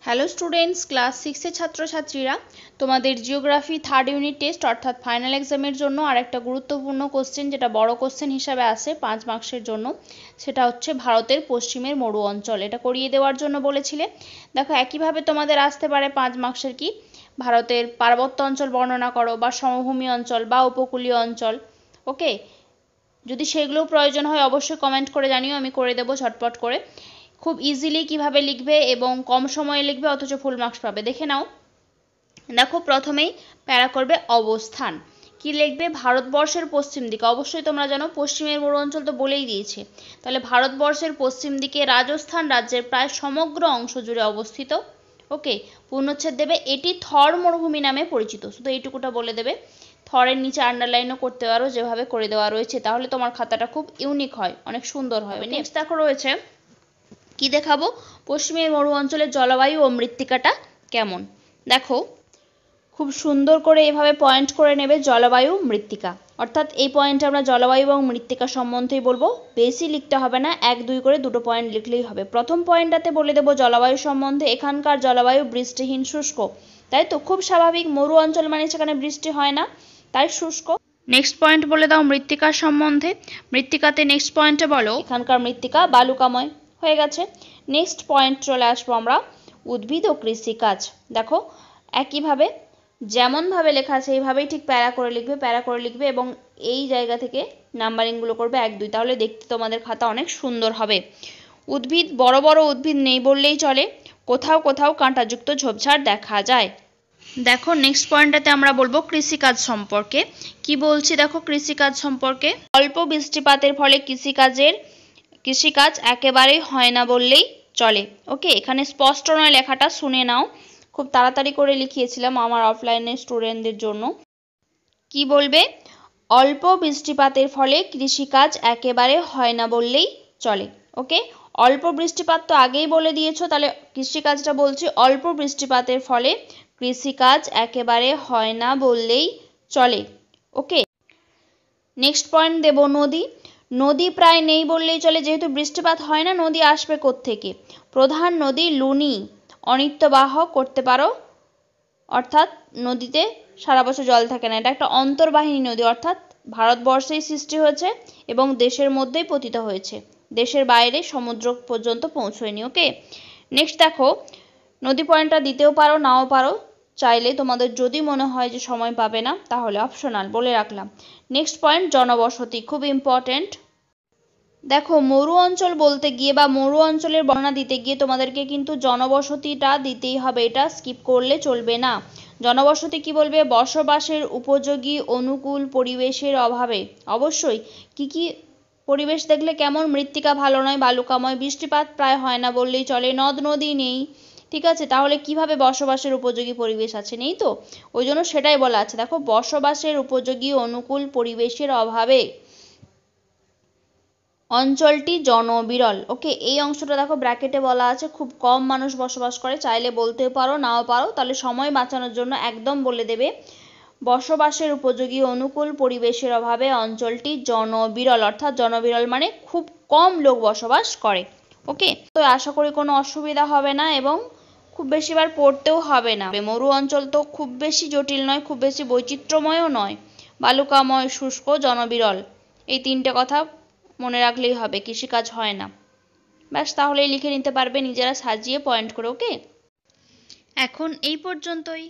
Hello students, class 6 ছাত্রছাত্রীরা, তোমাদের geography third unit test অর্থাৎ ফাইনাল এক্সামের জন্য আরেকটা গুরুত্বপূর্ণ কোশ্চেন, যেটা বড় কোশ্চেন হিসাবে আসে 5 মার্কসের জন্য, সেটা হচ্ছে ভারতের পশ্চিমের মরু অঞ্চল। এটা করিয়ে দেওয়ার জন্য বলেছিলে। দেখো, একইভাবে তোমাদের আসতে পারে 5 মার্কসের কি ভারতের পার্বত্য অঞ্চল বর্ণনা করো, বা সমভূমি অঞ্চল, বা উপকূলীয় অঞ্চল। ওকে, যদি সেগুলো প্রয়োজন হয় অবশ্যই কমেন্ট করে জানিও, আমি করে দেবো ঝটপট করে। খুব ইজিলি কিভাবে লিখবে এবং কম সময়ে লিখবে অথচ ফুল মার্কস পাবে, দেখে নাও। দেখো, প্রথমেই প্যারা করবে অবস্থান। কি লিখবে? ভারতবর্ষের পশ্চিম দিকে। অবশ্যই তোমরা জানো পশ্চিমের মরু অঞ্চল তো বলেই দিয়েছে, তাহলে ভারতবর্ষের পশ্চিম দিকে রাজস্থান রাজ্যের প্রায় সমগ্র অংশ জুড়ে অবস্থিত। ওকে, পূর্ণচ্ছেদ দেবে এটি থর মরুভূমি নামে পরিচিত, শুধু এইটুকুটা বলে দেবে। থরের নিচে আন্ডারলাইনও করতে পারো, যেভাবে করে দেওয়া রয়েছে, তাহলে তোমার খাতাটা খুব ইউনিক হয়, অনেক সুন্দর হয়। নেক্সট দেখো রয়েছে, কি দেখাবো? পশ্চিমের মরু অঞ্চলের জলবায়ু ও মৃত্তিকাটা কেমন। দেখো, খুব সুন্দর করে এভাবে পয়েন্ট করে নেবে জলবায়ু মৃত্তিকা, অর্থাৎ এই পয়েন্টে আমরা জলবায়ু এবং মৃত্তিকা সম্বন্ধেই বলবো। বেশি লিখতে হবে না, 1-2 করে দুটো পয়েন্ট লিখলেই হবে। প্রথম পয়েন্টটাতে বলে দেবো জলবায়ু সম্বন্ধে, এখানকার জলবায়ু বৃষ্টিহীন শুষ্ক। তাই তো, খুব স্বাভাবিক, মরু অঞ্চল মানে সেখানে বৃষ্টি হয় না, তাই শুষ্ক। নেক্সট পয়েন্ট বলে দাও মৃত্তিকার সম্বন্ধে। মৃত্তিকাতে নেক্সট পয়েন্টে বলো এখানকার মৃত্তিকা বালুকাময়। হয়ে গেছে। নেক্সট পয়েন্ট চলে আসবো আমরা, উদ্ভিদ ও কৃষিকাজ। দেখো, একইভাবে যেমনভাবে লেখা আছে এইভাবেই ঠিক প্যারা করে লিখবে এবং এই জায়গা থেকে নাম্বারিংগুলো করবে 1-2, তাহলে দেখতে তোমাদের খাতা অনেক সুন্দর হবে। উদ্ভিদ, বড় বড় উদ্ভিদ নেই বললেই চলে, কোথাও কোথাও কাঁটাযুক্ত ঝোপঝাড় দেখা যায়। দেখো, নেক্সট পয়েন্টটাতে আমরা বলবো কৃষিকাজ সম্পর্কে। কি বলছি দেখো কৃষিকাজ সম্পর্কে, অল্প বৃষ্টিপাতের ফলে কৃষিকাজ একেবারেই হয় না বললেই চলে। ওকে, এখানে স্পষ্ট নয় লেখাটা, শুনে নাও, খুব তাড়াতাড়ি করে লিখিয়েছিলাম আমার অফলাইনের স্টুডেন্টদের জন্য। কি বলবে? অল্প বৃষ্টিপাতের ফলে কৃষিকাজ একেবারে হয় না বললেই চলে। ওকে, অল্প বৃষ্টিপাত তো আগেই বলে দিয়েছো, তাহলে কৃষিকাজটা বলছি, অল্প বৃষ্টিপাতের ফলে কৃষিকাজ একেবারে হয় না বললেই চলে। ওকে, নেক্সট পয়েন্ট দেব নদী। নদী প্রায় নেই বললেই চলে, যেহেতু বৃষ্টিপাত হয় না, নদী আসবে কোত্থেকে? প্রধান নদী লুনি অনিত্যবাহ করতে পারো, অর্থাৎ নদীতে সারা বছর জল থাকে না, এটা একটা অন্তর্বাহিনী নদী, অর্থাৎ ভারতবর্ষেই সৃষ্টি হয়েছে এবং দেশের মধ্যেই পতিত হয়েছে, দেশের বাইরে সমুদ্র পর্যন্ত পৌঁছয়নি। ওকে, নেক্সট দেখো, নদী পয়েন্টটা দিতেও পারো নাও পারো, চাইলে তোমাদের যদি মনে হয় যে সময় পাবে না তাহলে অপশনাল বলে রাখলাম। নেক্সট পয়েন্ট জনবসতি, খুব ইম্পর্টেন্ট। দেখো, মরু অঞ্চল বলতে গিয়ে বা মরু অঞ্চলের বর্ণনা দিতে গিয়ে তোমাদেরকে কিন্তু জনবসতিটা দিতেই হবে, এটা স্কিপ করলে চলবে না। জনবসতি কি বলবে? বসবাসের উপযোগী অনুকূল পরিবেশের অভাবে। অবশ্যই কি কি পরিবেশ দেখলে কেমন? মৃত্তিকা ভালো নয়, বালুকাময়, বৃষ্টিপাত প্রায় হয় না বললেই চলে, নদ নদী নেই। ঠিক আছে, তাহলে কিভাবে বসবাসের উপযোগী পরিবেশ আছে? নেই তো, ওই জন্য সেটাই বলা আছে। দেখো, বসবাসের উপযোগী অনুকূল পরিবেশের অভাবে অঞ্চলটি জনবিরল। ওকে, এই অংশটা দেখো ব্র্যাকেটে বলা আছে, খুব কম মানুষ বসবাস করে, চাইলে বলতেও পারো নাও পারো, তাহলে সময় বাঁচানোর জন্য একদম বলে দেবে বসবাসের উপযোগী অনুকূল পরিবেশের অভাবে অঞ্চলটি জনবিরল, অর্থাৎ জনবিরল মানে খুব কম লোক বসবাস করে। ওকে, তো আশা করি কোনো অসুবিধা হবে না এবং খুব বেশিবার পড়তেও হবে না। মরু অঞ্চল তো খুব বেশি জটিল নয়, খুব বেশি বৈচিত্র্যময়ও নয়, বালুকাময়, শুষ্ক, জনবিরল, এই 3টে কথা মনে রাখলেই হবে, কৃষিকাজ হয় না, ব্যাস, তাহলেই লিখে নিতে পারবে নিজেরা সাজিয়ে পয়েন্ট করে। ওকে, এখন এই পর্যন্তই।